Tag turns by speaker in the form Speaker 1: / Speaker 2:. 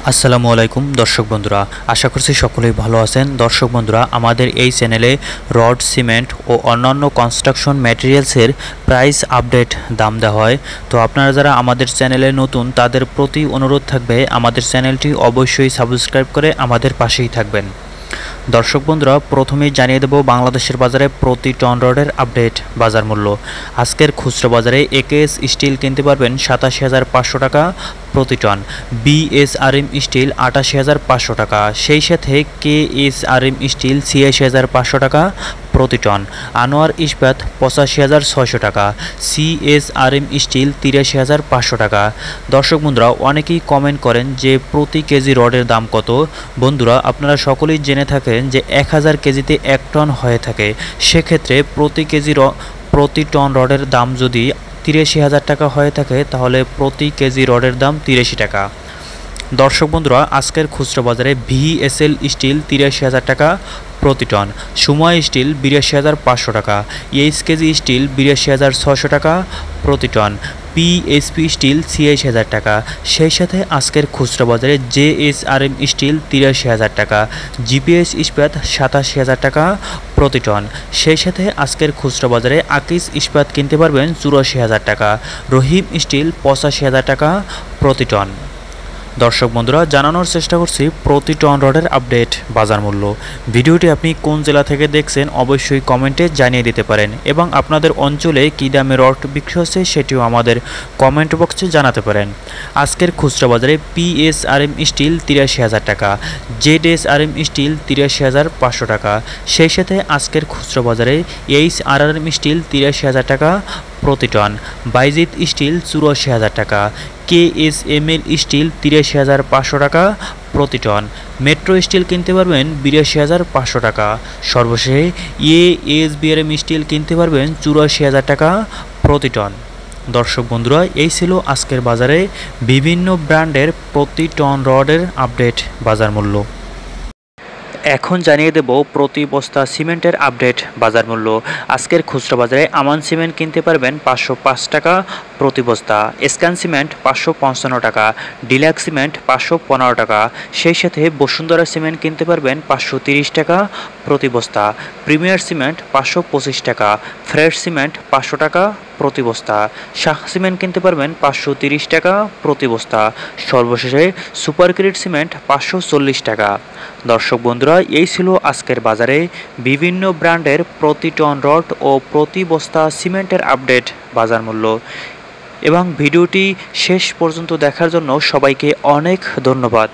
Speaker 1: আসসালামু আলাইকুম দর্শক বন্ধুরা, আশা করছি সকলেই ভালো আছেন। দর্শক বন্ধুরা, আমাদের এই চ্যানেলে রড, সিমেন্ট ও অন্যান্য কনস্ট্রাকশন ম্যাটেরিয়ালসের প্রাইস আপডেট দাম দেওয়া হয়। তো আপনারা যারা আমাদের চ্যানেলে নতুন, তাদের প্রতি অনুরোধ থাকবে আমাদের চ্যানেলটি অবশ্যই সাবস্ক্রাইব করে আমাদের পাশেই থাকবেন। দর্শক বন্ধুরা, প্রথমেই জানিয়ে দেব বাংলাদেশের বাজারে প্রতি টন রডের আপডেট বাজার মূল্য। আজকের খুচরা বাজারে একেএস স্টিল কিনতে পারবেন 87,500 টাকা প্রতি টন, বিএসআরএম স্টিল 88,500 টাকা, সেই সাথে কেএসআরএম স্টিল 86,500 টাকা প্রতি টন, আনোয়ার ইস্পাত 85,600 টাকা, সিএসআরএম স্টিল 83,500 টাকা। দর্শক বন্ধুরা, অনেকেই কমেন্ট করেন যে প্রতি কেজি রডের দাম কত। বন্ধুরা, আপনারা সকলেই জেনে থাকেন যে 1000 কেজিতে 1 টন হয়ে থাকে। সেক্ষেত্রে প্রতি টন রডের দাম যদি 83,000 টাকা হয়ে থাকে, তাহলে প্রতি কেজি রডের দাম 83 টাকা। দর্শক বন্ধুরা, আজকের খুচরা বাজারে ভিএসএল স্টিল 83,000 টাকা প্রতি টন, সময় স্টিল 82,500 টাকা, এইচকেজি স্টিল 82,600 টাকা প্রতি টন, পিএসপি স্টিল 86,000 টাকা, সেই সাথে আজকের খুচরা বাজারে জেএসআরএম স্টিল 83,000 টাকা, জিপিএস ইস্পাত 87,000 টাকা প্রতি টন, সেই সাথে আজকের খুচরা বাজারে আকিস ইস্পাত কিনতে পারবেন 84,000 টাকা, রহিম স্টিল 85,000 টাকা প্রতি টন। দর্শক বন্ধুরা, জানানোর চেষ্টা করছি প্রতি টন রডের আপডেট বাজার মূল্য। ভিডিওটি আপনি কোন জেলা থেকে দেখছেন অবশ্যই কমেন্টে জানিয়ে দিতে পারেন, এবং আপনাদের অঞ্চলে কী দামে রড বিক্রি হচ্ছে সেটিও আমাদের কমেন্ট বক্সে জানাতে পারেন। আজকের খুচরা বাজারে পিএসআরএম স্টিল 83,000 টাকা, জেডএসআরএম স্টিল 83,500 টাকা, সেই সাথে আজকের খুচরা বাজারে এইচআরআরএম স্টিল 83,000 টাকা প্রতি টন, বাইজিত স্টিল 84,000 টাকা, কেএসএমএল স্টিল 83,500 টাকা প্রতি টন, মেট্রো স্টিল কিনতে পারবেন 82,500 টাকা, সর্বশেষে এএসবিআরএম স্টিল কিনতে পারবেন 84,000 টাকা প্রতি টন। দর্শক বন্ধুরা, এই ছিল আজকের বাজারে বিভিন্ন ব্র্যান্ডের প্রতি টন রডের আপডেট বাজার মূল্য। এখন জানিয়ে দেব প্রতি বস্তা সিমেন্টের আপডেট বাজার মূল্য। আজকের খুচরা বাজারে আমান সিমেন্ট কিনতে পারবেন 505 টাকা প্রতি বস্তা, স্ক্যান সিমেন্ট 555 টাকা, ডিলাক্স সিমেন্ট 515 টাকা, সেই সাথে বসুন্ধরা সিমেন্ট কিনতে পারবেন 530 টাকা প্রতি বস্তা, প্রিমিয়ার সিমেন্ট 525 টাকা, ফ্রেশ সিমেন্ট 500 টাকা প্রতি বস্তা, শাহ সিমেন্ট কিনতে পারবেন 530 টাকা প্রতি বস্তা, সর্বশেষে সুপার ক্রিট সিমেন্ট 540 টাকা। দর্শক বন্ধুরা, এই ছিল আজকের বাজারে বিভিন্ন ব্র্যান্ডের প্রতি টন রড ও প্রতি বস্তা সিমেন্টের আপডেট বাজার মূল্য। এবং ভিডিওটি শেষ পর্যন্ত দেখার জন্য সবাইকে অনেক ধন্যবাদ।